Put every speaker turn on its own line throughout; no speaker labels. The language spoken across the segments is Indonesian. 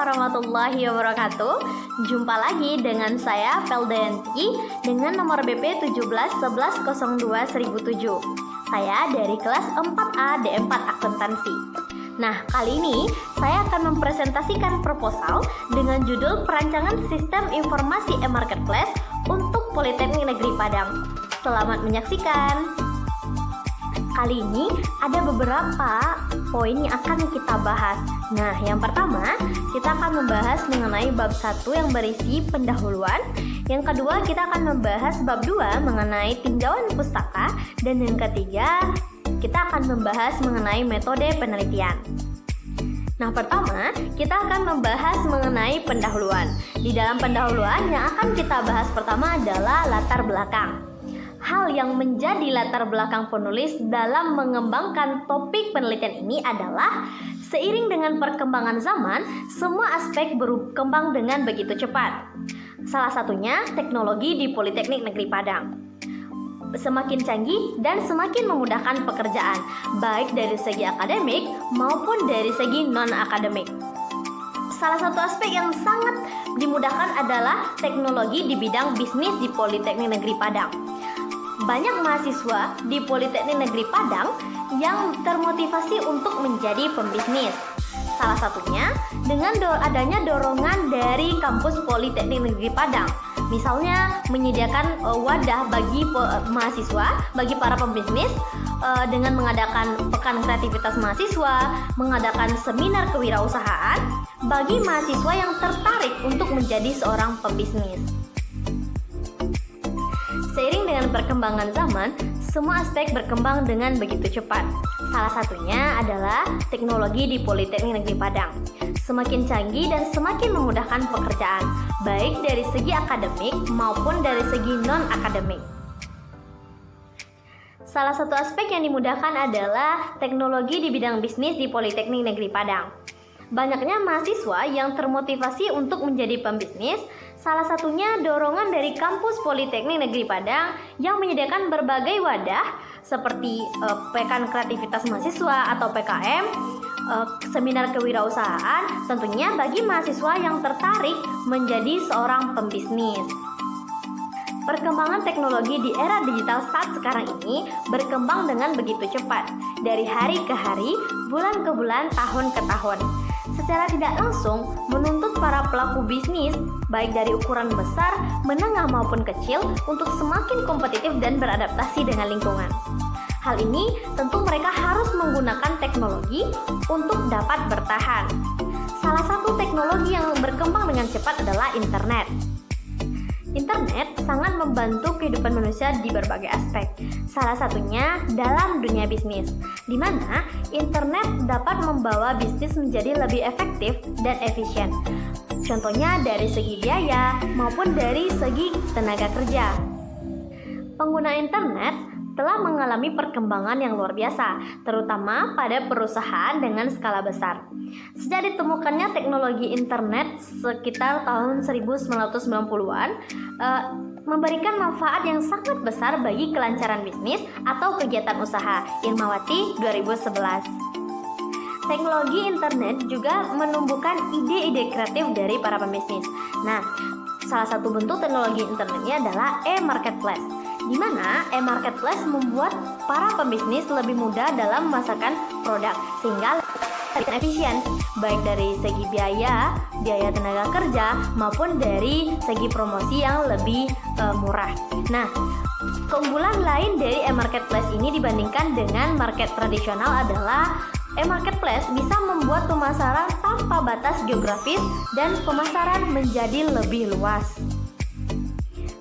warahmatullahi wabarakatuh. Jumpa lagi dengan saya Peldayanti dengan nomor BP 1711021007. Saya dari kelas 4A D4 Akuntansi. Nah, kali ini saya akan mempresentasikan proposal dengan judul Perancangan Sistem Informasi e-Marketplace untuk Politeknik Negeri Padang. Selamat menyaksikan. Kali ini ada beberapa poin yang akan kita bahas. Nah, yang pertama, kita akan membahas mengenai bab 1 yang berisi pendahuluan. Yang kedua, kita akan membahas bab 2 mengenai tinjauan pustaka. Dan yang ketiga, kita akan membahas mengenai metode penelitian. Nah, pertama, kita akan membahas mengenai pendahuluan. Di dalam pendahuluan yang akan kita bahas pertama adalah latar belakang. Hal yang menjadi latar belakang penulis dalam mengembangkan topik penelitian ini adalah seiring dengan perkembangan zaman, semua aspek berkembang dengan begitu cepat. Salah satunya teknologi di Politeknik Negeri Padang. Semakin canggih dan semakin memudahkan pekerjaan, baik dari segi akademik maupun dari segi non-akademik. Salah satu aspek yang sangat dimudahkan adalah teknologi di bidang bisnis di Politeknik Negeri Padang. Banyak mahasiswa di Politeknik Negeri Padang yang termotivasi untuk menjadi pembisnis. Salah satunya dengan adanya dorongan dari kampus Politeknik Negeri Padang. Misalnya menyediakan wadah bagi mahasiswa, bagi para pembisnis dengan mengadakan pekan kreativitas mahasiswa, mengadakan seminar kewirausahaan bagi mahasiswa yang tertarik untuk menjadi seorang pembisnis. Seiring dengan perkembangan zaman, semua aspek berkembang dengan begitu cepat. Salah satunya adalah teknologi di Politeknik Negeri Padang. Semakin canggih dan semakin memudahkan pekerjaan, baik dari segi akademik maupun dari segi non-akademik. Salah satu aspek yang dimudahkan adalah teknologi di bidang bisnis di Politeknik Negeri Padang. Banyaknya mahasiswa yang termotivasi untuk menjadi pembisnis, salah satunya dorongan dari kampus Politeknik Negeri Padang yang menyediakan berbagai wadah seperti pekan kreativitas mahasiswa atau PKM, seminar kewirausahaan, tentunya bagi mahasiswa yang tertarik menjadi seorang pembisnis. Perkembangan teknologi di era digital saat sekarang ini berkembang dengan begitu cepat, dari hari ke hari, bulan ke bulan, tahun ke tahun. Secara tidak langsung menuntut para pelaku bisnis, baik dari ukuran besar, menengah maupun kecil, untuk semakin kompetitif dan beradaptasi dengan lingkungan. Hal ini tentu mereka harus menggunakan teknologi untuk dapat bertahan. Salah satu teknologi yang berkembang dengan cepat adalah internet. Internet sangat membantu kehidupan manusia di berbagai aspek. Salah satunya dalam dunia bisnis, di mana internet dapat membawa bisnis menjadi lebih efektif dan efisien. Contohnya dari segi biaya maupun dari segi tenaga kerja. Pengguna internet telah mengalami perkembangan yang luar biasa, terutama pada perusahaan dengan skala besar. Sejak ditemukannya teknologi internet sekitar tahun 1990-an, memberikan manfaat yang sangat besar bagi kelancaran bisnis atau kegiatan usaha. Irmawati 2011. Teknologi internet juga menumbuhkan ide-ide kreatif dari para pembisnis. Nah, salah satu bentuk teknologi internetnya adalah e-marketplace, di mana e-marketplace membuat para pembisnis lebih mudah dalam memasarkan produk sehingga lebih efisien, baik dari segi biaya tenaga kerja maupun dari segi promosi yang lebih murah. Nah, keunggulan lain dari e-marketplace ini dibandingkan dengan market tradisional adalah e-marketplace bisa membuat pemasaran tanpa batas geografis dan pemasaran menjadi lebih luas.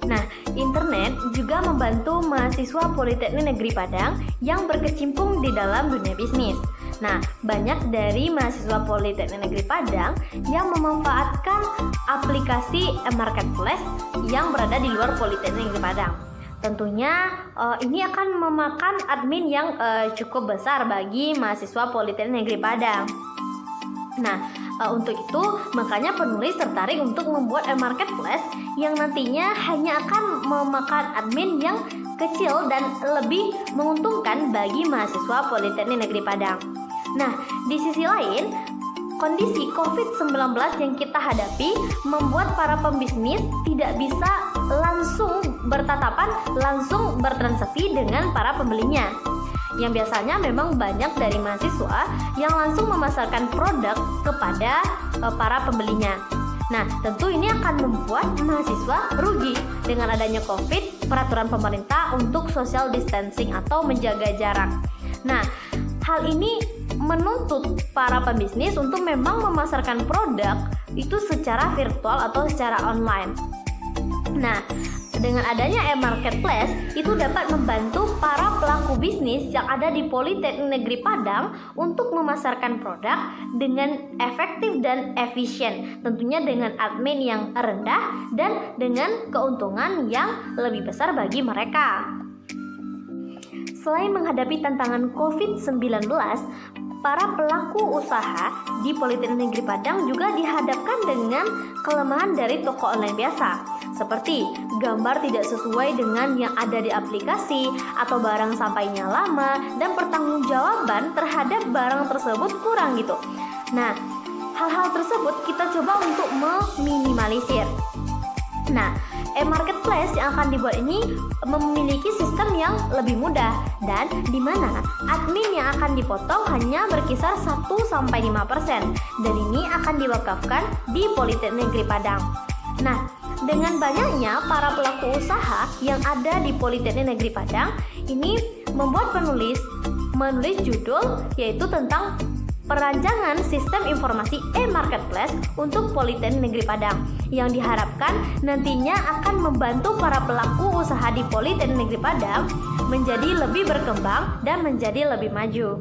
Nah, internet juga membantu mahasiswa Politeknik Negeri Padang yang berkecimpung di dalam dunia bisnis. Nah, banyak dari mahasiswa Politeknik Negeri Padang yang memanfaatkan aplikasi e-marketplace yang berada di luar Politeknik Negeri Padang. Tentunya ini akan memakan admin yang cukup besar bagi mahasiswa Politeknik Negeri Padang. Nah, untuk itu makanya penulis tertarik untuk membuat e-marketplace yang nantinya hanya akan memakan admin yang kecil dan lebih menguntungkan bagi mahasiswa Politeknik Negeri Padang. Nah, di sisi lain, Kondisi COVID-19 yang kita hadapi membuat para pembisnis tidak bisa langsung bertatapan, langsung bertransaksi dengan para pembelinya. Yang biasanya memang banyak dari mahasiswa yang langsung memasarkan produk kepada para pembelinya. Nah, tentu ini akan membuat mahasiswa rugi dengan adanya COVID, peraturan pemerintah untuk social distancing atau menjaga jarak. Nah, hal ini menuntut para pembisnis untuk memang memasarkan produk itu secara virtual atau secara online. Nah, dengan adanya e-marketplace itu dapat membantu para pelaku bisnis yang ada di Politeknik Negeri Padang untuk memasarkan produk dengan efektif dan efisien, tentunya dengan admin yang rendah dan dengan keuntungan yang lebih besar bagi mereka. Selain menghadapi tantangan COVID-19, para pelaku usaha di Politeknik Negeri Padang juga dihadapkan dengan kelemahan dari toko online biasa, seperti gambar tidak sesuai dengan yang ada di aplikasi atau barang sampainya lama dan pertanggungjawaban terhadap barang tersebut kurang gitu. Nah, hal-hal tersebut kita coba untuk meminimalisir. Nah, e-marketplace yang akan dibuat ini memiliki sistem yang lebih mudah dan di mana admin yang akan dipotong hanya berkisar 1-5% dan ini akan diwakafkan di Politeknik Negeri Padang. Nah, dengan banyaknya para pelaku usaha yang ada di Politeknik Negeri Padang, ini membuat penulis menulis judul yaitu tentang perancangan sistem informasi e-marketplace untuk Politeknik Negeri Padang yang diharapkan nantinya akan membantu para pelaku usaha di Politeknik Negeri Padang menjadi lebih berkembang dan menjadi lebih maju.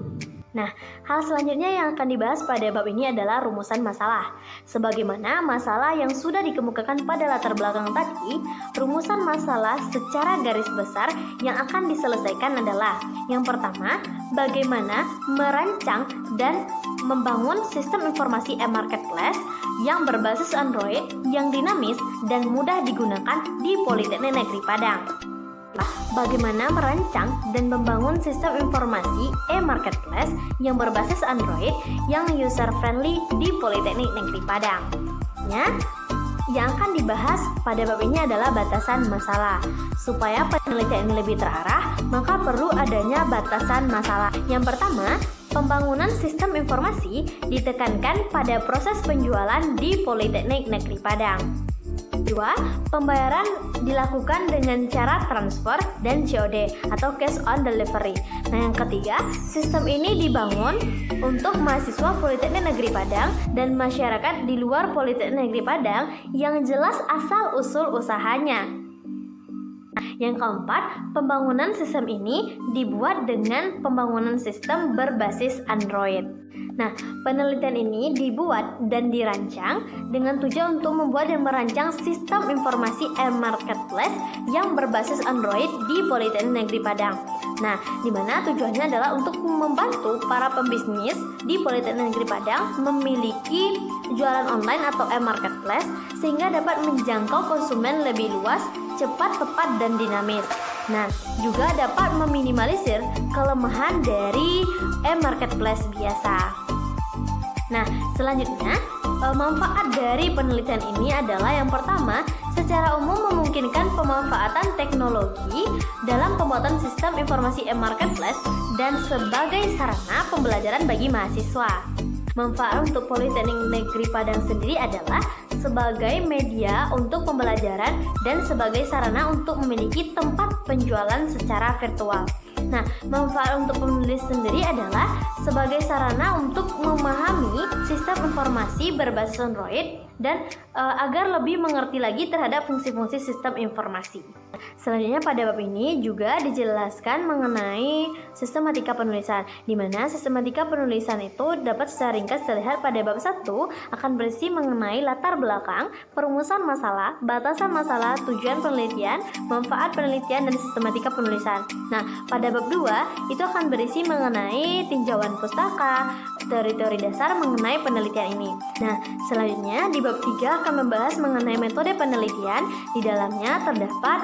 Nah, hal selanjutnya yang akan dibahas pada bab ini adalah rumusan masalah. Sebagaimana masalah yang sudah dikemukakan pada latar belakang tadi, rumusan masalah secara garis besar yang akan diselesaikan adalah: yang pertama, bagaimana merancang dan membangun sistem informasi e-marketplace yang berbasis Android, yang dinamis dan mudah digunakan di Politeknik Negeri Padang. Bagaimana merancang dan membangun sistem informasi e-marketplace yang berbasis Android yang user-friendly di Politeknik Negeri Padang. Yang akan dibahas pada bab ini adalah batasan masalah. Supaya penelitian ini lebih terarah, maka perlu adanya batasan masalah. Yang pertama, pembangunan sistem informasi ditekankan pada proses penjualan di Politeknik Negeri Padang. 2. Pembayaran dilakukan dengan cara transfer dan COD atau cash on delivery. Nah, yang ketiga, sistem ini dibangun untuk mahasiswa Politeknik Negeri Padang dan masyarakat di luar Politeknik Negeri Padang yang jelas asal-usul usahanya. Yang keempat, pembangunan sistem ini dibuat dengan pembangunan sistem berbasis Android. Nah, penelitian ini dibuat dan dirancang dengan tujuan untuk membuat dan merancang sistem informasi e-marketplace yang berbasis Android di Politeknik Negeri Padang. Nah, di mana tujuannya adalah untuk membantu para pembisnis di Politeknik Negeri Padang memiliki jualan online atau e-marketplace sehingga dapat menjangkau konsumen lebih luas, cepat, tepat, dan dinamis. Nah, juga dapat meminimalisir kelemahan dari e-marketplace biasa. Nah, selanjutnya, manfaat dari penelitian ini adalah yang pertama, secara umum memungkinkan pemanfaatan teknologi dalam pembuatan sistem informasi e-marketplace dan sebagai sarana pembelajaran bagi mahasiswa. Manfaat untuk Politeknik Negeri Padang sendiri adalah sebagai media untuk pembelajaran dan sebagai sarana untuk memiliki tempat penjualan secara virtual. Nah, manfaat untuk penulis sendiri adalah sebagai sarana untuk memahami sistem informasi berbasis Android dan agar lebih mengerti lagi terhadap fungsi-fungsi sistem informasi. Selanjutnya pada bab ini juga dijelaskan mengenai sistematika penulisan, di mana sistematika penulisan itu dapat secara ringkas terlihat pada bab 1 akan berisi mengenai latar belakang, perumusan masalah, batasan masalah, tujuan penelitian, manfaat penelitian, dan sistematika penulisan. Nah, pada bab 2 itu akan berisi mengenai tinjauan pustaka, teori-teori dasar mengenai penelitian ini. Nah, selanjutnya di bab 3 akan membahas mengenai metode penelitian. Di dalamnya terdapat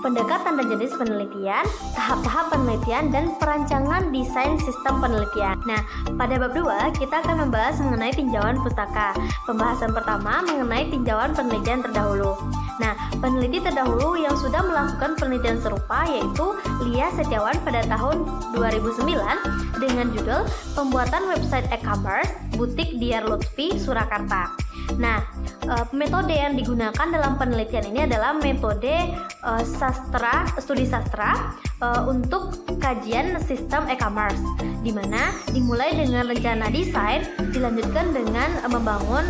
pendekatan dan jenis penelitian, tahap-tahap penelitian, dan perancangan desain sistem penelitian. Nah, pada bab 2 kita akan membahas mengenai tinjauan pustaka. Pembahasan pertama mengenai tinjauan penelitian terdahulu. Nah, peneliti terdahulu yang sudah melakukan penelitian serupa yaitu Lia Setiawan pada tahun 2009 dengan judul Pembuatan Website E-commerce Butik Diyar Lutfi, Surakarta. Nah, metode yang digunakan dalam penelitian ini adalah metode studi sastra untuk kajian sistem e-commerce, di mana dimulai dengan rencana desain, dilanjutkan dengan membangun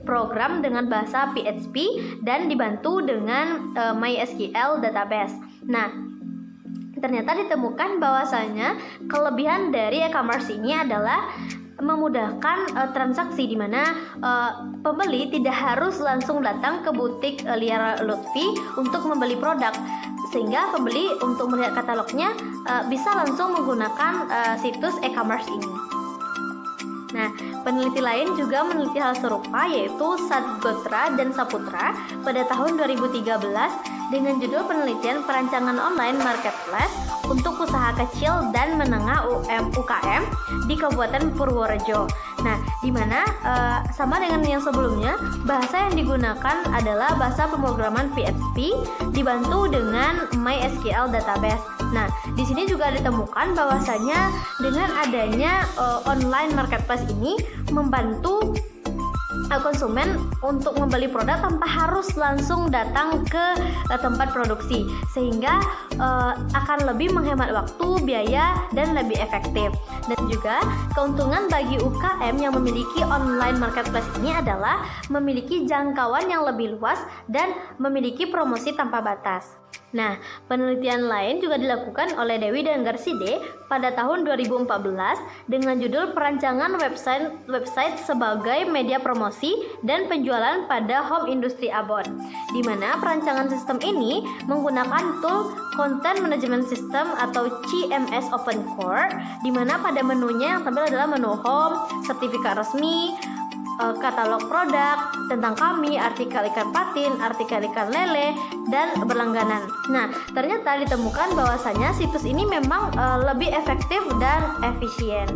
program dengan bahasa PHP dan dibantu dengan MySQL database. Nah, ternyata ditemukan bahwasanya kelebihan dari e-commerce ini adalah memudahkan transaksi, di mana pembeli tidak harus langsung datang ke butik Lia Lutfi untuk membeli produk, sehingga pembeli untuk melihat katalognya bisa langsung menggunakan situs e-commerce ini. Nah, peneliti lain juga meneliti hal serupa yaitu Satgotra dan Saputra pada tahun 2013 dengan judul penelitian perancangan online marketplace untuk usaha kecil dan menengah UKM di Kabupaten Purworejo. Nah, di mana sama dengan yang sebelumnya, bahasa yang digunakan adalah bahasa pemrograman PHP dibantu dengan MySQL database. Nah, di sini juga ditemukan bahwasanya dengan adanya online marketplace ini membantu konsumen untuk membeli produk tanpa harus langsung datang ke tempat produksi, sehingga akan lebih menghemat waktu, biaya, dan lebih efektif. Dan juga keuntungan bagi UKM yang memiliki online marketplace ini adalah memiliki jangkauan yang lebih luas dan memiliki promosi tanpa batas. Nah, penelitian lain juga dilakukan oleh Dewi dan Garside pada tahun 2014 dengan judul perancangan website sebagai media promosi dan penjualan pada home industry abon, di mana perancangan sistem ini menggunakan tool Content Management System atau CMS Open Core, di mana pada menunya yang tampil adalah menu home, sertifikat resmi, katalog produk, tentang kami, artikel ikan patin, artikel ikan lele, dan berlangganan. Nah, ternyata ditemukan bahwasanya situs ini memang lebih efektif dan efisien.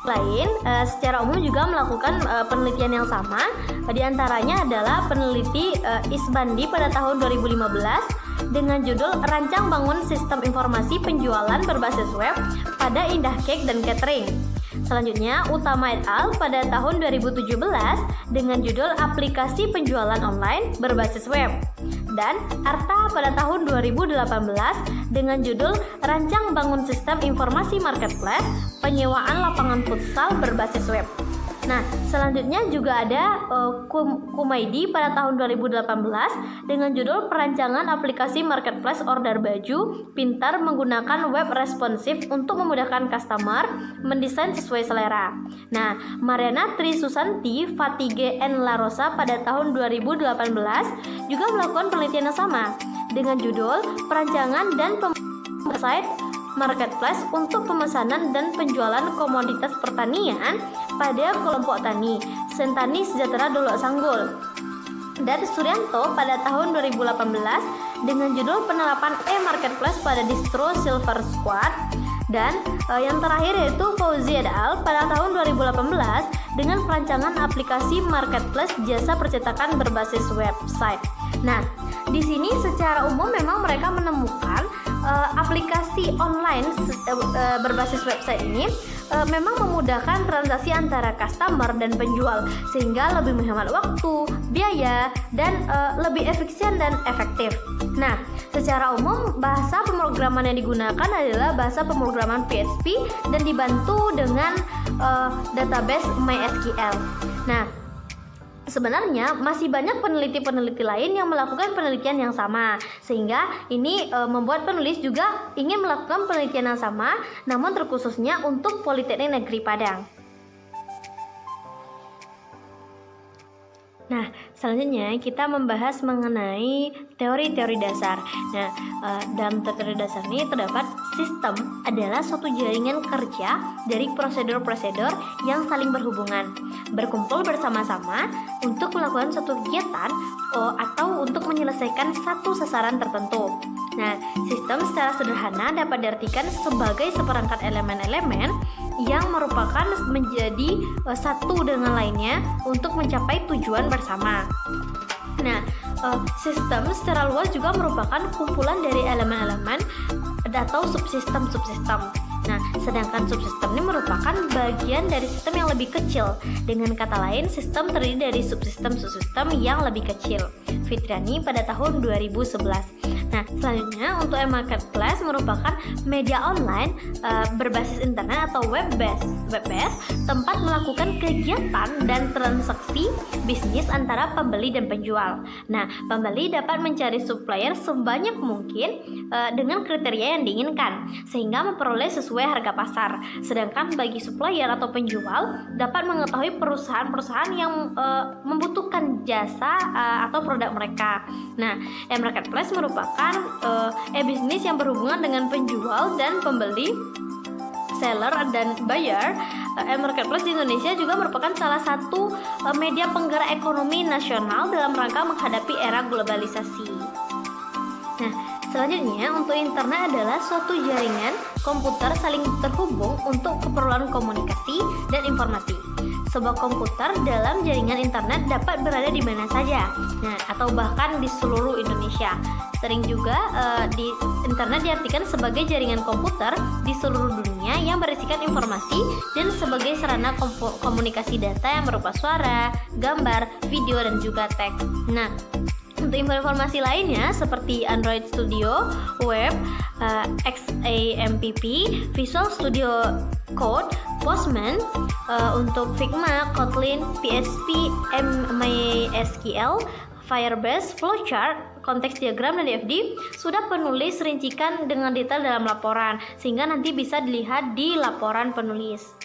Lain, secara umum juga melakukan penelitian yang sama. Di antaranya adalah peneliti Isbandi pada tahun 2015 dengan judul Rancang Bangun Sistem Informasi Penjualan Berbasis Web pada Indah Cake dan Catering. Selanjutnya, Utama et al. Pada tahun 2017 dengan judul Aplikasi Penjualan Online Berbasis Web. Dan Arta pada tahun 2018 dengan judul Rancang Bangun Sistem Informasi Marketplace Penyewaan Lapangan Futsal Berbasis Web. Nah, selanjutnya juga ada Kumaidi pada tahun 2018 dengan judul Perancangan Aplikasi Marketplace Order Baju Pintar Menggunakan Web Responsif untuk Memudahkan Customer Mendesain Sesuai Selera. Nah, Mariana Tri Susanti Fatige N. Larosa pada tahun 2018 juga melakukan penelitian yang sama dengan judul Perancangan dan Website Marketplace untuk pemesanan dan penjualan komoditas pertanian pada kelompok tani Sentani Sejahtera Dolok Sanggul. Dan Suryanto pada tahun 2018 dengan judul penerapan e-marketplace pada distro Silver Squad. Dan yang terakhir yaitu Fauzi et al. Pada tahun 2018 dengan perancangan aplikasi marketplace jasa percetakan berbasis website. Nah, di sini secara umum memang mereka menemukan aplikasi online berbasis website ini memang memudahkan transaksi antara customer dan penjual, sehingga lebih menghemat waktu, biaya, dan lebih efisien dan efektif. Nah, secara umum bahasa pemrograman yang digunakan adalah bahasa pemrograman PHP dan dibantu dengan database MySQL. Nah, sebenarnya masih banyak peneliti-peneliti lain yang melakukan penelitian yang sama, sehingga ini membuat penulis juga ingin melakukan penelitian yang sama, namun terkhususnya untuk Politeknik Negeri Padang. Nah, selanjutnya kita membahas mengenai teori-teori dasar. Nah, dalam teori dasar ini terdapat sistem adalah suatu jaringan kerja dari prosedur-prosedur yang saling berhubungan, berkumpul bersama-sama untuk melakukan suatu kegiatan atau untuk menyelesaikan satu sasaran tertentu. Nah, sistem secara sederhana dapat diartikan sebagai seperangkat elemen-elemen yang merupakan menjadi satu dengan lainnya untuk mencapai tujuan bersama. Nah, sistem secara luas juga merupakan kumpulan dari elemen-elemen atau subsistem-subsistem. Nah, sedangkan subsistem ini merupakan bagian dari sistem yang lebih kecil. Dengan kata lain, sistem terdiri dari subsistem-subsistem yang lebih kecil. Fitriani pada tahun 2011. Nah, selanjutnya untuk e-marketplace merupakan media online berbasis internet atau web-based tempat melakukan kegiatan dan transaksi bisnis antara pembeli dan penjual. Nah, pembeli dapat mencari supplier sebanyak mungkin dengan kriteria yang diinginkan sehingga memperoleh sesuai harga pasar. Sedangkan bagi supplier atau penjual dapat mengetahui perusahaan-perusahaan yang membutuhkan jasa atau produk mereka. Nah, e-marketplace merupakan bisnis yang berhubungan dengan penjual dan pembeli, seller dan buyer. E-marketplace di Indonesia juga merupakan salah satu media penggerak ekonomi nasional dalam rangka menghadapi era globalisasi. Nah, selanjutnya untuk internet adalah suatu jaringan komputer saling terhubung untuk keperluan komunikasi dan informasi. Sebuah komputer dalam jaringan internet dapat berada di mana saja, atau bahkan di seluruh Indonesia. Sering juga di internet diartikan sebagai jaringan komputer di seluruh dunia yang berisikan informasi dan sebagai sarana komunikasi data yang berupa suara, gambar, video, dan juga teks. Nah, untuk informasi lainnya seperti Android Studio, Web, XAMPP, Visual Studio Code, Postman, untuk Figma, Kotlin, PHP, MySQL, Firebase, Flowchart, konteks diagram, dan DFD sudah penulis rincikan dengan detail dalam laporan sehingga nanti bisa dilihat di laporan penulis.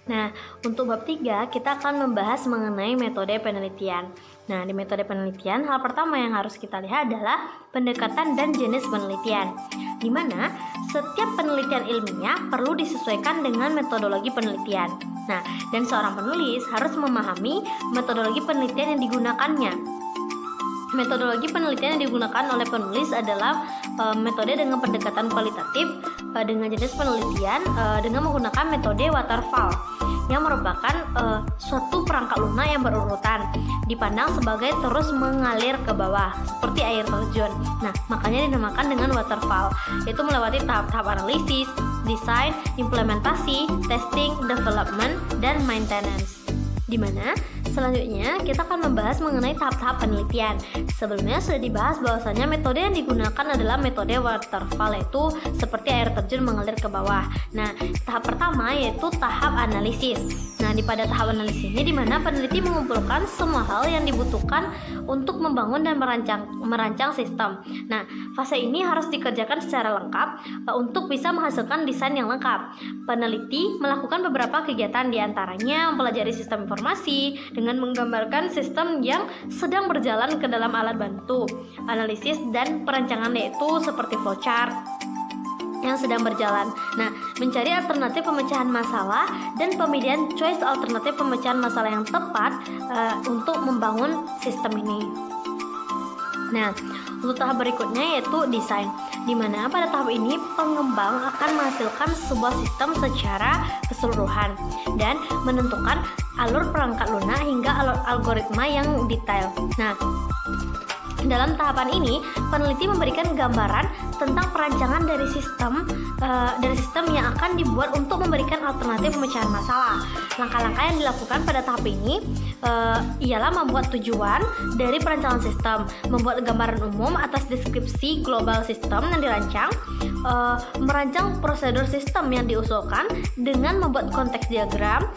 Nah, untuk bab 3 kita akan membahas mengenai metode penelitian. Nah, di metode penelitian, hal pertama yang harus kita lihat adalah pendekatan dan jenis penelitian, di mana setiap penelitian ilmiah perlu disesuaikan dengan metodologi penelitian. Nah, dan seorang penulis harus memahami metodologi penelitian yang digunakannya. Metodologi penelitian yang digunakan oleh penulis adalah metode dengan pendekatan kualitatif dengan jenis penelitian dengan menggunakan metode waterfall yang merupakan suatu perangkat lunak yang berurutan dipandang sebagai terus mengalir ke bawah seperti air terjun. Nah, makanya dinamakan dengan waterfall, yaitu melewati tahap-tahap analisis, desain, implementasi, testing, development, dan maintenance. Di mana selanjutnya kita akan membahas mengenai tahap-tahap penelitian. Sebelumnya sudah dibahas bahwasanya metode yang digunakan adalah metode waterfall, yaitu seperti air terjun mengalir ke bawah. Nah, tahap pertama yaitu tahap analisis. Nah, pada tahap analisis ini di mana peneliti mengumpulkan semua hal yang dibutuhkan untuk membangun dan merancang sistem. Nah, fase ini harus dikerjakan secara lengkap untuk bisa menghasilkan desain yang lengkap. Peneliti melakukan beberapa kegiatan, diantaranya mempelajari sistem informasi dengan menggambarkan sistem yang sedang berjalan ke dalam alat bantu analisis dan perancangan, yaitu seperti flowchart yang sedang berjalan. Nah, mencari alternatif pemecahan masalah dan pemilihan choice alternatif pemecahan masalah yang tepat untuk membangun sistem ini. Nah, untuk tahap berikutnya yaitu desain, di mana pada tahap ini pengembang akan menghasilkan sebuah sistem secara keseluruhan dan menentukan alur perangkat lunak hingga algoritma yang detail. Nah, dalam tahapan ini, peneliti memberikan gambaran tentang perancangan dari sistem yang akan dibuat untuk memberikan alternatif pemecahan masalah. Langkah-langkah yang dilakukan pada tahap ini ialah membuat tujuan dari perancangan sistem, membuat gambaran umum atas deskripsi global sistem yang dirancang, merancang prosedur sistem yang diusulkan dengan membuat konteks diagram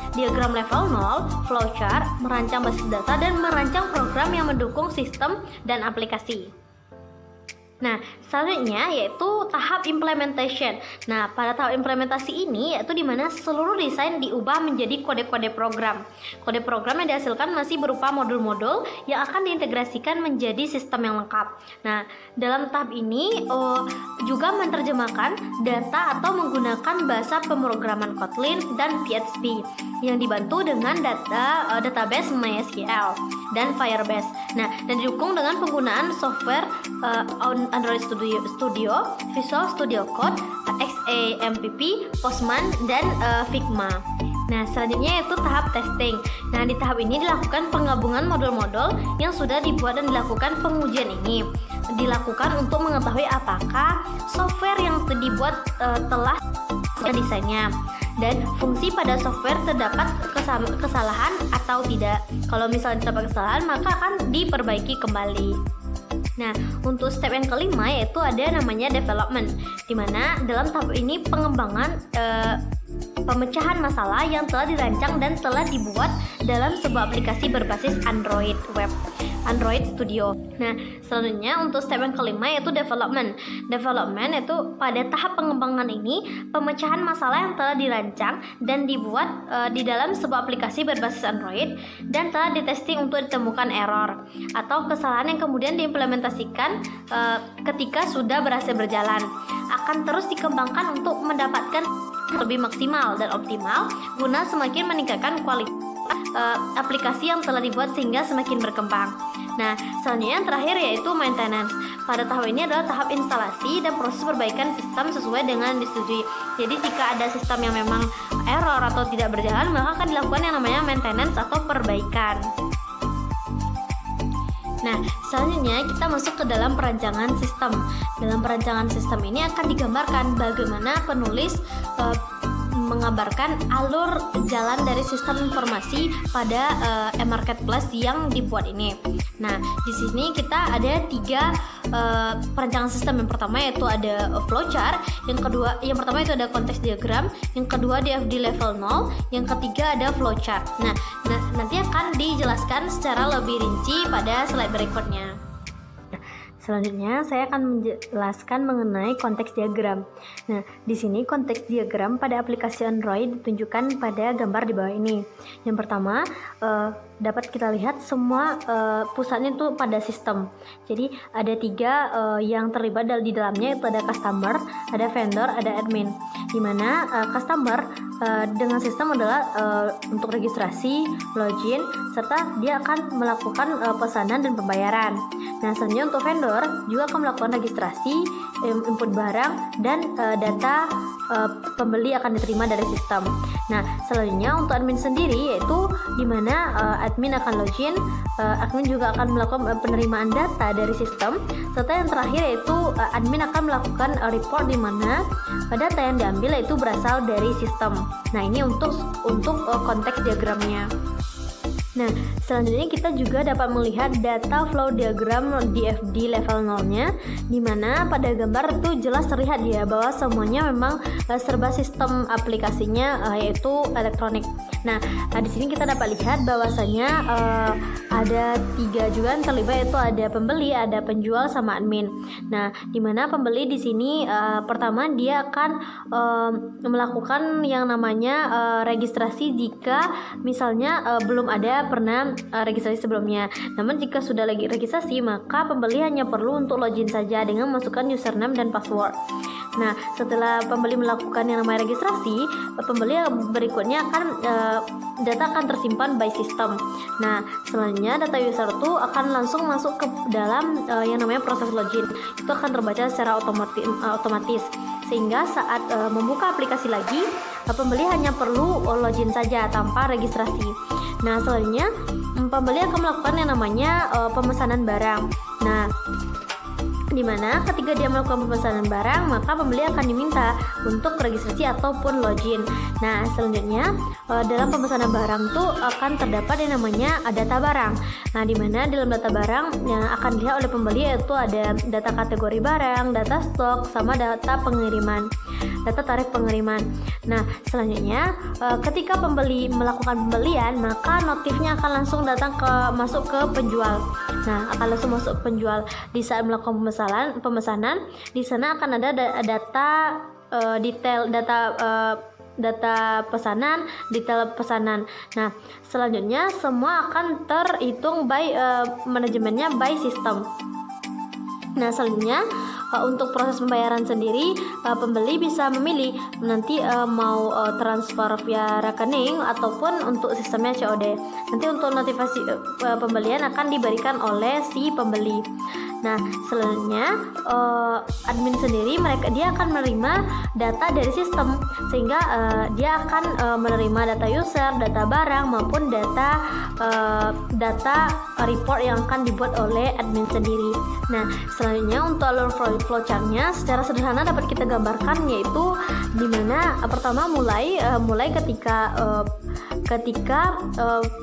level 0, flowchart, merancang basis data, dan merancang program yang mendukung sistem dan aplikasi. Nah, selanjutnya yaitu tahap implementation. Nah, pada tahap implementasi ini yaitu di mana seluruh desain diubah menjadi kode-kode program. Kode program yang dihasilkan masih berupa modul-modul yang akan diintegrasikan menjadi sistem yang lengkap. Nah, dalam tahap ini juga menerjemahkan data atau menggunakan bahasa pemrograman Kotlin dan PHP yang dibantu dengan database MySQL dan Firebase. Nah, dan didukung dengan penggunaan software Android Studio, Visual Studio Code, XAMPP, Postman, dan Figma. Nah, selanjutnya yaitu tahap testing. Nah, di tahap ini dilakukan penggabungan modul-modul yang sudah dibuat dan dilakukan pengujian ini. Dilakukan untuk mengetahui apakah software yang dibuat telah desainnya dan fungsi pada software terdapat kesalahan atau tidak. Kalau misalnya terdapat kesalahan, maka akan diperbaiki kembali. Nah, untuk step yang kelima yaitu ada namanya development, di mana dalam tahap ini pengembangan pemecahan masalah yang telah dirancang dan telah dibuat dalam sebuah aplikasi berbasis Android Web, Android Studio. Nah, selanjutnya untuk step yang kelima yaitu development. Development itu pada tahap pengembangan ini pemecahan masalah yang telah dirancang dan dibuat di dalam sebuah aplikasi berbasis Android dan telah ditesting untuk ditemukan error atau kesalahan yang kemudian diimplementasikan ketika sudah berhasil berjalan. Akan terus dikembangkan untuk mendapatkan lebih maksimal dan optimal guna semakin meningkatkan kualitas aplikasi yang telah dibuat sehingga semakin berkembang. Nah, selanjutnya yang terakhir yaitu maintenance. Pada tahap ini adalah tahap instalasi dan proses perbaikan sistem sesuai dengan disetujui. Jadi jika ada sistem yang memang error atau tidak berjalan, maka akan dilakukan yang namanya maintenance atau perbaikan. Nah, selanjutnya kita masuk ke dalam perancangan sistem. Dalam perancangan sistem ini akan digambarkan bagaimana penulis menggambarkan alur jalan dari sistem informasi pada marketplace yang dibuat ini. Nah, di sini kita ada 3 perancangan sistem. Yang pertama yaitu ada flowchart, yang pertama itu ada konteks diagram, yang kedua DFD level 0, yang ketiga ada flowchart. Nah, nanti akan dijelaskan secara lebih rinci pada slide berikutnya. Selanjutnya saya akan menjelaskan mengenai konteks diagram. Nah, di sini konteks diagram pada aplikasi Android ditunjukkan pada gambar di bawah ini. Yang pertama, dapat kita lihat semua pusatnya itu pada sistem. Jadi ada 3 yang terlibat di dalamnya, itu ada customer, ada vendor, ada admin. Di mana customer dengan sistem adalah untuk registrasi, login, serta dia akan melakukan pesanan dan pembayaran. Nah, selanjutnya untuk vendor juga akan melakukan registrasi, input barang, dan data pembeli akan diterima dari sistem. Nah, selanjutnya untuk admin sendiri yaitu di mana admin akan login, admin juga akan melakukan penerimaan data dari sistem, serta yang terakhir yaitu admin akan melakukan report di mana data yang diambil yaitu berasal dari sistem. Nah, ini untuk konteks diagramnya. Nah, selanjutnya kita juga dapat melihat data flow diagram DFD level 0-nya, di mana pada gambar itu jelas terlihat ya bahwa semuanya memang serba sistem aplikasinya yaitu elektronik. Nah, di sini kita dapat lihat bahwasanya ada 3 juga yang terlibat, yaitu ada pembeli, ada penjual, sama admin. Nah, di mana pembeli di sini pertama dia akan melakukan yang namanya registrasi jika misalnya belum ada pernah registrasi sebelumnya. Namun jika sudah lagi registrasi, maka pembeli hanya perlu untuk login saja dengan masukkan username dan password. Nah, setelah pembeli melakukan yang namanya registrasi, pembeli berikutnya data akan tersimpan by system. Nah, selanjutnya data user itu akan langsung masuk ke dalam yang namanya proses login. Itu akan terbaca secara otomatis. Sehingga saat membuka aplikasi lagi, pembeli hanya perlu login saja tanpa registrasi. Nah, selanjutnya pembeli akan melakukan yang namanya pemesanan barang. Nah, di mana ketika dia melakukan pemesanan barang, maka pembeli akan diminta untuk registrasi ataupun login. Nah, selanjutnya dalam pemesanan barang itu akan terdapat yang namanya data barang. Nah, di mana dalam data barang yang akan dilihat oleh pembeli yaitu ada data kategori barang, data stok, sama data pengiriman, data tarif pengiriman. Nah, selanjutnya ketika pembeli melakukan pembelian, maka notifnya akan langsung masuk ke penjual. Nah, akan langsung masuk penjual di saat melakukan pemesanan pemesanan. Di sana akan ada data detail data pesanan, detail pesanan. Nah, selanjutnya semua akan terhitung by manajemennya by sistem. Nah, selanjutnya untuk proses pembayaran sendiri, pembeli bisa memilih nanti mau transfer via rekening ataupun untuk sistemnya COD. Nanti untuk notifikasi pembelian akan diberikan oleh si pembeli. Nah, selanjutnya admin sendiri dia akan menerima data dari sistem, sehingga dia akan menerima data user, data barang maupun data report yang akan dibuat oleh admin sendiri. Nah, selanjutnya untuk alur flowchartnya secara sederhana dapat kita gambarkan, yaitu dimana pertama mulai ketika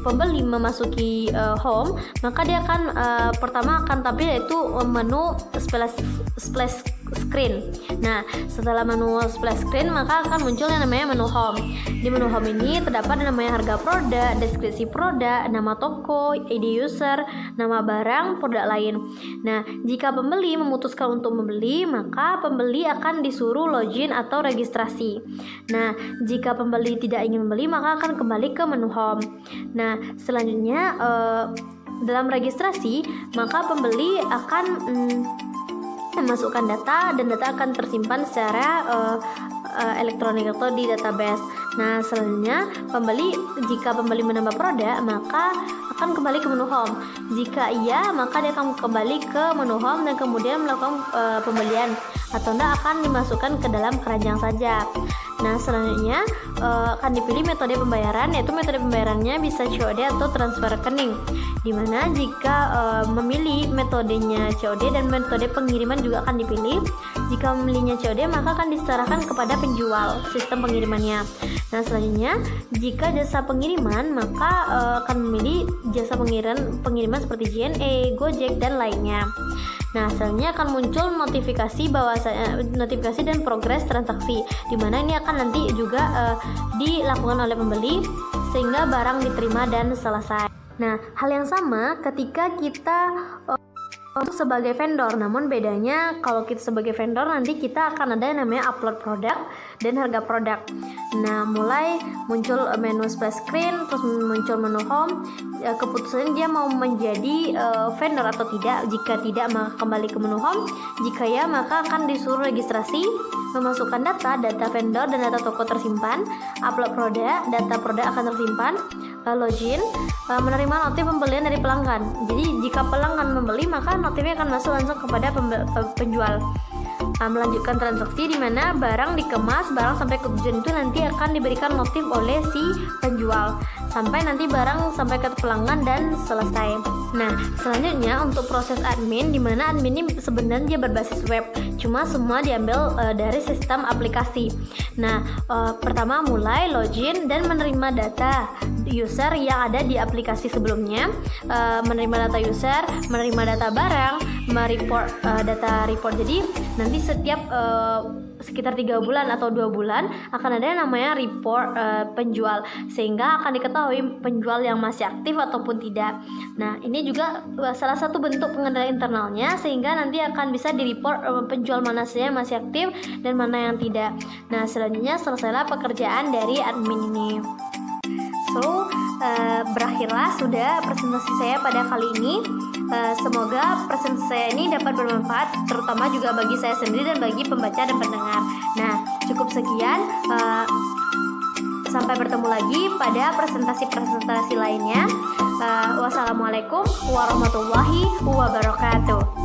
pembeli memasuki home, maka dia akan pertama akan tampil yaitu menu splash screen. Nah, setelah menu splash screen maka akan muncul yang namanya menu home. Di menu home ini terdapat yang namanya harga produk, deskripsi produk, nama toko, ID user, nama barang, produk lain. Nah, jika pembeli memutuskan untuk membeli, maka pembeli akan disuruh login atau registrasi. Nah, jika pembeli tidak ingin membeli, maka akan kembali ke menu home. Nah, selanjutnya dalam registrasi, maka pembeli akan memasukkan data dan data akan tersimpan secara elektronik atau di database. Nah, selanjutnya jika pembeli menambah produk, maka akan kembali ke menu home. Jika iya, maka dia akan kembali ke menu home dan kemudian melakukan pembelian, atau tidak akan dimasukkan ke dalam keranjang saja. Nah, selanjutnya akan dipilih metode pembayaran, yaitu metode pembayarannya bisa COD atau transfer rekening. Dimana jika memilih metodenya COD dan metode pengiriman juga akan dipilih. Jika memilihnya COD, maka akan diserahkan kepada penjual sistem pengirimannya. Nah, selanjutnya jika jasa pengiriman, maka akan memilih jasa pengiriman seperti JNE, Gojek dan lainnya. Nah, selanjutnya akan muncul notifikasi dan progres transaksi, di mana ini akan nanti juga dilakukan oleh pembeli sehingga barang diterima dan selesai. Nah, hal yang sama ketika kita sebagai vendor, namun bedanya kalau kita sebagai vendor nanti kita akan ada yang namanya upload produk dan harga produk. Nah, mulai muncul menu splash screen, terus muncul menu home. Keputusan dia mau menjadi vendor atau tidak. Jika tidak, maka kembali ke menu home. Jika ya, maka akan disuruh registrasi, memasukkan data vendor dan data toko tersimpan, upload produk, data produk akan tersimpan, login, menerima notif pembelian dari pelanggan. Jadi jika pelanggan membeli, maka notifnya akan masuk langsung kepada penjual. Melanjutkan transaksi di mana barang dikemas, barang sampai ke tujuan itu nanti akan diberikan notif oleh si penjual sampai nanti barang sampai ke pelanggan dan selesai. Nah, selanjutnya untuk proses admin, di mana admin ini sebenarnya berbasis web, cuma semua diambil dari sistem aplikasi. Nah, pertama mulai login dan menerima data user yang ada di aplikasi sebelumnya, menerima data user, menerima data barang, mereport data report. Jadi nanti setiap sekitar 3 bulan atau 2 bulan akan ada yang namanya report penjual, sehingga akan diketahui penjual yang masih aktif ataupun tidak. Nah, ini juga salah satu bentuk pengendalian internalnya, sehingga nanti akan bisa direport penjual mana saja yang masih aktif dan mana yang tidak. Nah, selanjutnya selesailah pekerjaan dari admin ini. So, berakhirlah sudah presentasi saya pada kali ini. Semoga presentasi saya ini dapat bermanfaat, terutama juga bagi saya sendiri dan bagi pembaca dan pendengar. Nah, cukup sekian. Sampai bertemu lagi pada presentasi-presentasi lainnya. Wassalamualaikum warahmatullahi wabarakatuh.